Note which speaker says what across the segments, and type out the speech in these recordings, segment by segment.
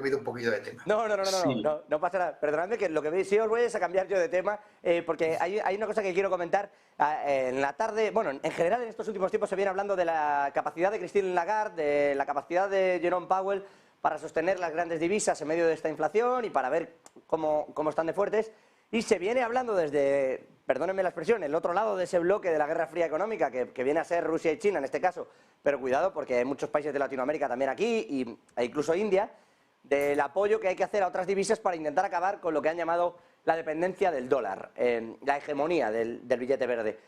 Speaker 1: movido un poquito de tema.
Speaker 2: No pasa nada. Perdonadme que lo que veis, sí os voy a cambiar yo de tema, porque hay una cosa que quiero comentar. En la tarde, bueno, en general en estos últimos tiempos se viene hablando de la capacidad de Christine Lagarde, de la capacidad de Jerome Powell para sostener las grandes divisas en medio de esta inflación y para ver cómo están de fuertes. Y se viene hablando desde, perdónenme la expresión, el otro lado de ese bloque de la Guerra Fría económica, que viene a ser Rusia y China en este caso, pero cuidado porque hay muchos países de Latinoamérica también aquí, e incluso India, del apoyo que hay que hacer a otras divisas para intentar acabar con lo que han llamado la dependencia del dólar, la hegemonía del billete verde.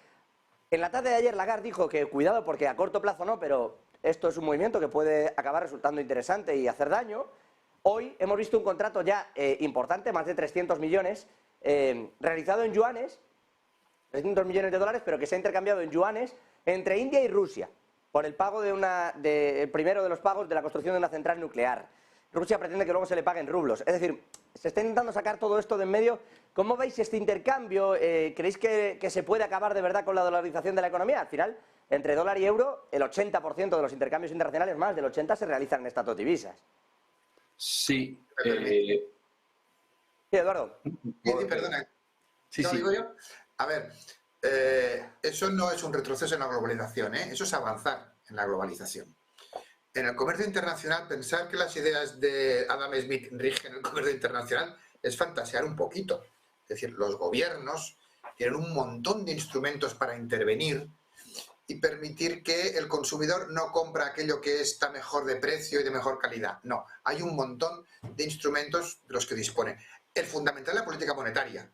Speaker 2: En la tarde de ayer Lagarde dijo que cuidado porque a corto plazo no, pero esto es un movimiento que puede acabar resultando interesante y hacer daño. Hoy hemos visto un contrato ya importante, más de 300 millones, realizado en yuanes, 300 millones de dólares, pero que se ha intercambiado en yuanes entre India y Rusia, por el pago el primero de los pagos de la construcción de una central nuclear. Rusia pretende que luego se le pague en rublos. Es decir, se está intentando sacar todo esto de en medio. ¿Cómo veis este intercambio? ¿Creéis que se puede acabar de verdad con la dolarización de la economía? Al final, entre dólar y euro, el 80% de los intercambios internacionales, más del 80%, se realizan en estas dos divisas.
Speaker 3: Sí.
Speaker 2: Sí, Eduardo.
Speaker 1: Perdona.
Speaker 3: Sí.
Speaker 1: Digo yo. A ver, eso no es un retroceso en la globalización, eso es avanzar en la globalización. En el comercio internacional, pensar que las ideas de Adam Smith rigen el comercio internacional es fantasear un poquito. Es decir, los gobiernos tienen un montón de instrumentos para intervenir y permitir que el consumidor no compra aquello que está mejor de precio y de mejor calidad. No, hay un montón de instrumentos de los que dispone. El fundamental es la política monetaria.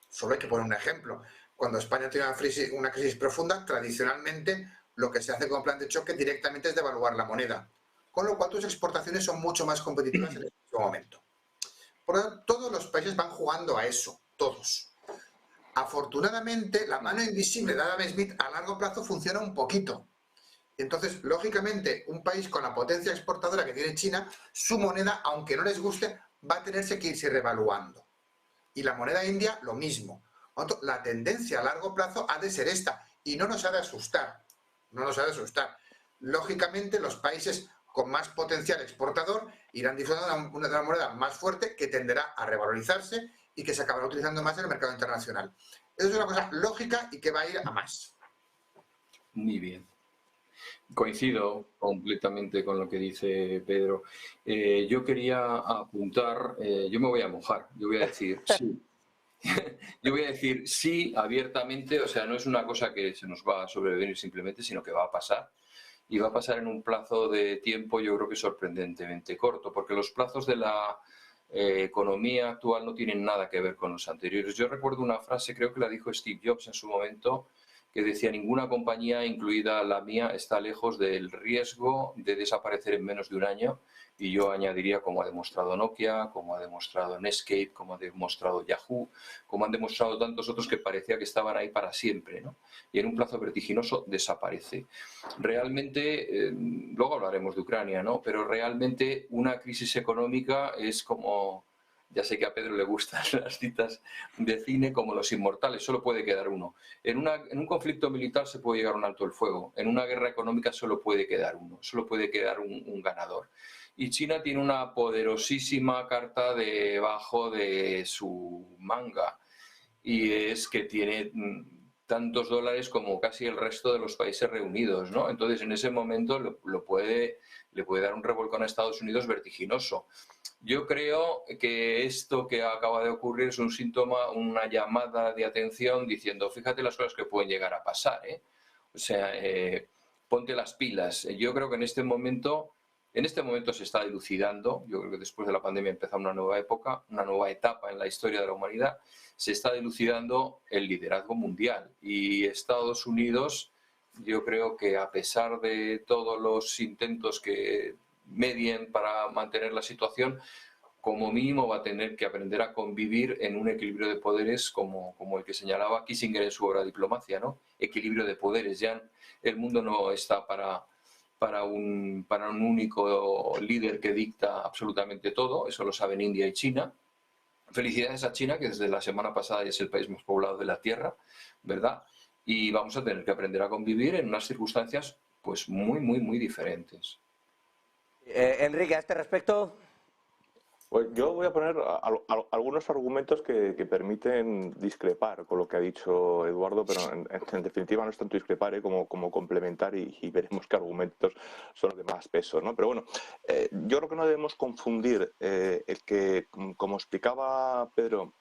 Speaker 1: Solo hay que poner un ejemplo. Cuando España tiene una crisis profunda, tradicionalmente lo que se hace con plan de choque directamente es devaluar la moneda. Con lo cual tus exportaciones son mucho más competitivas en este momento. Por lo tanto, todos los países van jugando a eso, todos. Afortunadamente, la mano invisible de Adam Smith a largo plazo funciona un poquito. Entonces, lógicamente, un país con la potencia exportadora que tiene China, su moneda, aunque no les guste, va a tenerse que irse revaluando. Y la moneda india, lo mismo. La tendencia a largo plazo ha de ser esta, y no nos ha de asustar. No nos ha de asustar. Lógicamente, los países con más potencial exportador irán disfrutando de una moneda más fuerte que tenderá a revalorizarse y que se acabará utilizando más en el mercado internacional. Eso es una cosa lógica y que va a ir a más.
Speaker 3: Muy bien. Coincido completamente con lo que dice Pedro. Yo quería apuntar, yo me voy a mojar, yo voy a decir sí. Yo voy a decir sí abiertamente, o sea, no es una cosa que se nos va a sobrevenir simplemente, sino que va a pasar. Y va a pasar en un plazo de tiempo, yo creo que sorprendentemente corto, porque los plazos de la economía actual no tienen nada que ver con los anteriores. Yo recuerdo una frase, creo que la dijo Steve Jobs en su momento, que decía: ninguna compañía, incluida la mía, está lejos del riesgo de desaparecer en menos de un año. Y yo añadiría, como ha demostrado Nokia, como ha demostrado Netscape, como ha demostrado Yahoo, como han demostrado tantos otros que parecía que estaban ahí para siempre, ¿no? Y en un plazo vertiginoso desaparece. Realmente, luego hablaremos de Ucrania, ¿no? Pero realmente una crisis económica es como... Ya sé que a Pedro le gustan las citas de cine, como Los Inmortales, solo puede quedar uno. En un conflicto militar se puede llegar a un alto el fuego, en una guerra económica solo puede quedar uno, solo puede quedar un ganador. Y China tiene una poderosísima carta debajo de su manga, y es que tiene tantos dólares como casi el resto de los países reunidos, ¿no? Entonces, en ese momento le puede dar un revolcón a Estados Unidos vertiginoso. Yo creo que esto que acaba de ocurrir es un síntoma, una llamada de atención diciendo: fíjate las cosas que pueden llegar a pasar, ¿eh? O sea, ponte las pilas. Yo creo que en este momento se está dilucidando. Yo creo que después de la pandemia empieza una nueva época, una nueva etapa en la historia de la humanidad. Se está dilucidando el liderazgo mundial, y Estados Unidos, yo creo que a pesar de todos los intentos que medien para mantener la situación, como mínimo va a tener que aprender a convivir en un equilibrio de poderes como el que señalaba Kissinger en su obra Diplomacia, ¿no? Equilibrio de poderes. Ya el mundo no está para un único líder que dicta absolutamente todo. Eso lo saben India y China. Felicidades a China, que desde la semana pasada ya es el país más poblado de la Tierra, ¿verdad? Y vamos a tener que aprender a convivir en unas circunstancias pues muy, muy, muy diferentes.
Speaker 2: Enrique, a este respecto...
Speaker 4: Pues yo voy a poner algunos argumentos que permiten discrepar con lo que ha dicho Eduardo, pero en definitiva no es tanto discrepar como complementar y veremos qué argumentos son los de más peso, ¿no? Pero bueno, yo creo que no debemos confundir el que, como explicaba Pedro,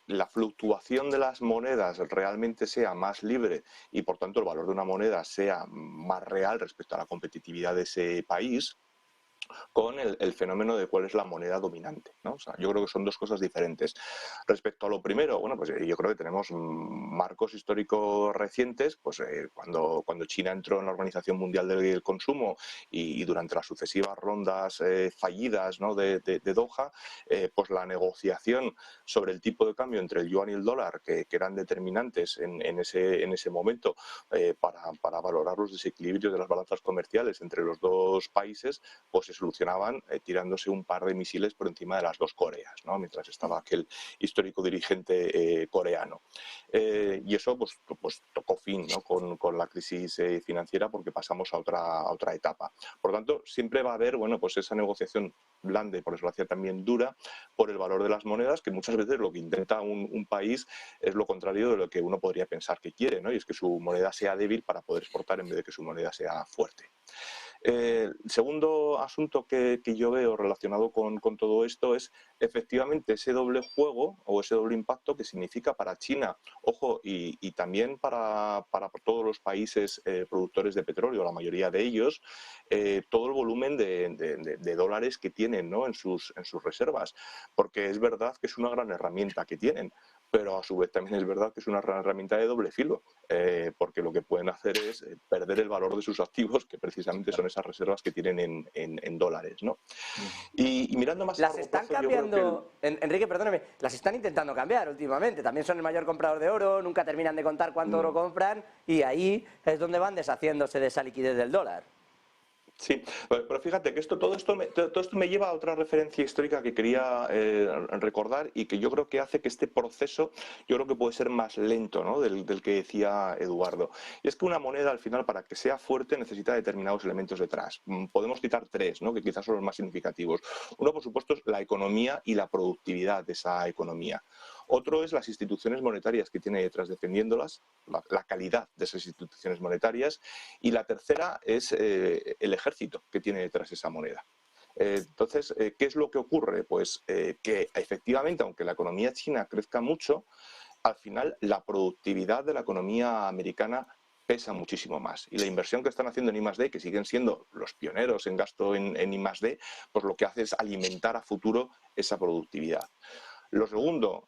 Speaker 4: la fluctuación de las monedas realmente sea más libre y por tanto el valor de una moneda sea más real respecto a la competitividad de ese país, con el fenómeno de cuál es la moneda dominante, ¿no? O sea, yo creo que son dos cosas diferentes. Respecto a lo primero, bueno, pues yo creo que tenemos marcos históricos recientes, pues cuando China entró en la Organización Mundial del Consumo y durante las sucesivas rondas fallidas, ¿no?, de Doha, pues la negociación sobre el tipo de cambio entre el yuan y el dólar, que eran determinantes en ese momento para valorar los desequilibrios de las balanzas comerciales entre los dos países, pues se solucionaban tirándose un par de misiles por encima de las dos Coreas, ¿no?, mientras estaba aquel histórico dirigente coreano. Y eso pues tocó fin, ¿no?, con la crisis financiera, porque pasamos a otra etapa. Por lo tanto, siempre va a haber, bueno, pues esa negociación blanda y por desgracia también dura por el valor de las monedas, que muchas veces lo que intenta un país es lo contrario de lo que uno podría pensar que quiere, ¿no?, y es que su moneda sea débil para poder exportar en vez de que su moneda sea fuerte. El segundo asunto que yo veo relacionado con todo esto es efectivamente ese doble juego o ese doble impacto que significa para China, ojo, y también para todos los países productores de petróleo, la mayoría de ellos, todo el volumen de dólares que tienen, ¿no?, en sus reservas, porque es verdad que es una gran herramienta que tienen, pero a su vez también es verdad que es una herramienta de doble filo, porque lo que pueden hacer es perder el valor de sus activos, que precisamente son esas reservas que tienen en dólares, ¿no? Y mirando más a
Speaker 2: Las
Speaker 4: largo
Speaker 2: están
Speaker 4: plazo, yo creo que
Speaker 2: cambiando, Enrique, perdóname, las están intentando cambiar últimamente. También son el mayor comprador de oro, nunca terminan de contar cuánto oro compran y ahí es donde van deshaciéndose de esa liquidez del dólar.
Speaker 4: Sí, pero fíjate que todo esto me lleva a otra referencia histórica que quería recordar y que yo creo que hace que este proceso, yo creo que puede ser más lento, ¿no?, del que decía Eduardo. Y es que una moneda, al final, para que sea fuerte, necesita determinados elementos detrás. Podemos citar tres, ¿no?, que quizás son los más significativos. Uno, por supuesto, es la economía y la productividad de esa economía. Otro es las instituciones monetarias que tiene detrás defendiéndolas, la calidad de esas instituciones monetarias. Y la tercera es el ejército que tiene detrás esa moneda. Entonces, ¿qué es lo que ocurre? Pues que efectivamente, aunque la economía china crezca mucho, al final la productividad de la economía americana pesa muchísimo más. Y la inversión que están haciendo en I+D, que siguen siendo los pioneros en gasto en I+D, pues lo que hace es alimentar a futuro esa productividad. Lo segundo,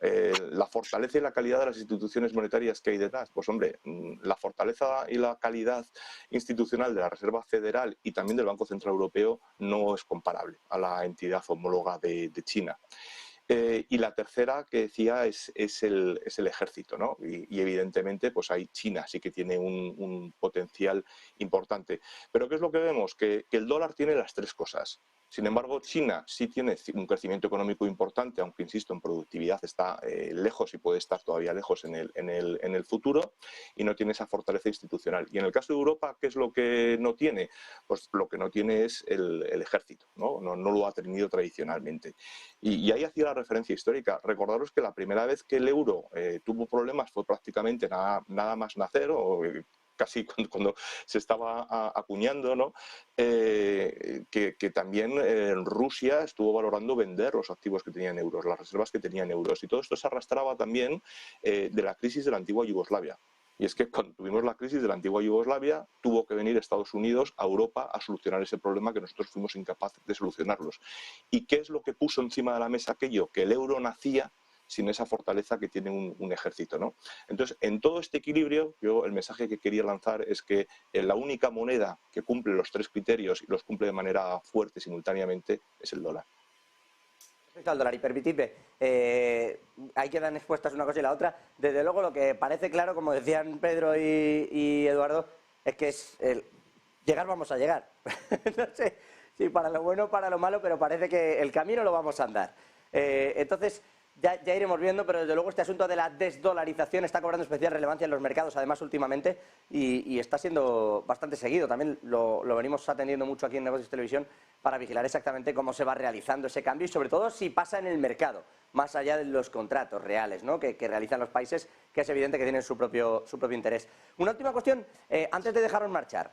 Speaker 4: la fortaleza y la calidad de las instituciones monetarias que hay detrás. Pues hombre, la fortaleza y la calidad institucional de la Reserva Federal y también del Banco Central Europeo no es comparable a la entidad homóloga de China. Y la tercera que decía es el ejército, ¿no? Y evidentemente pues ahí China sí que tiene un potencial importante. Pero ¿qué es lo que vemos? Que el dólar tiene las tres cosas. Sin embargo, China sí tiene un crecimiento económico importante, aunque, insisto, en productividad está lejos y puede estar todavía lejos en el futuro, y no tiene esa fortaleza institucional. Y en el caso de Europa, ¿qué es lo que no tiene? Pues lo que no tiene es el ejército, ¿no? No lo ha tenido tradicionalmente. Y ahí hacía la referencia histórica. Recordaros que la primera vez que el euro tuvo problemas fue prácticamente nada más nacer, o casi cuando se estaba acuñando, ¿no? Que también Rusia estuvo valorando vender los activos que tenían euros, las reservas que tenían euros. Y todo esto se arrastraba también de la crisis de la antigua Yugoslavia. Y es que cuando tuvimos la crisis de la antigua Yugoslavia, tuvo que venir Estados Unidos a Europa a solucionar ese problema que nosotros fuimos incapaces de solucionarlos. ¿Y qué es lo que puso encima de la mesa aquello? Que el euro nacía sin esa fortaleza que tiene un ejército, ¿no? Entonces, en todo este equilibrio, yo el mensaje que quería lanzar es que la única moneda que cumple los tres criterios y los cumple de manera fuerte simultáneamente es el dólar.
Speaker 2: Respecto al dólar, y permitidme, ahí quedan expuestas una cosa y la otra. Desde luego, lo que parece claro, como decían Pedro y Eduardo, es que llegar vamos a llegar. No sé si para lo bueno o para lo malo, pero parece que el camino lo vamos a andar. Entonces, ya iremos viendo, pero desde luego este asunto de la desdolarización está cobrando especial relevancia en los mercados, además últimamente, y está siendo bastante seguido. También lo venimos atendiendo mucho aquí en Negocios Televisión para vigilar exactamente cómo se va realizando ese cambio y sobre todo si pasa en el mercado, más allá de los contratos reales, ¿no?, que realizan los países, que es evidente que tienen su propio interés. Una última cuestión, antes de dejaros marchar.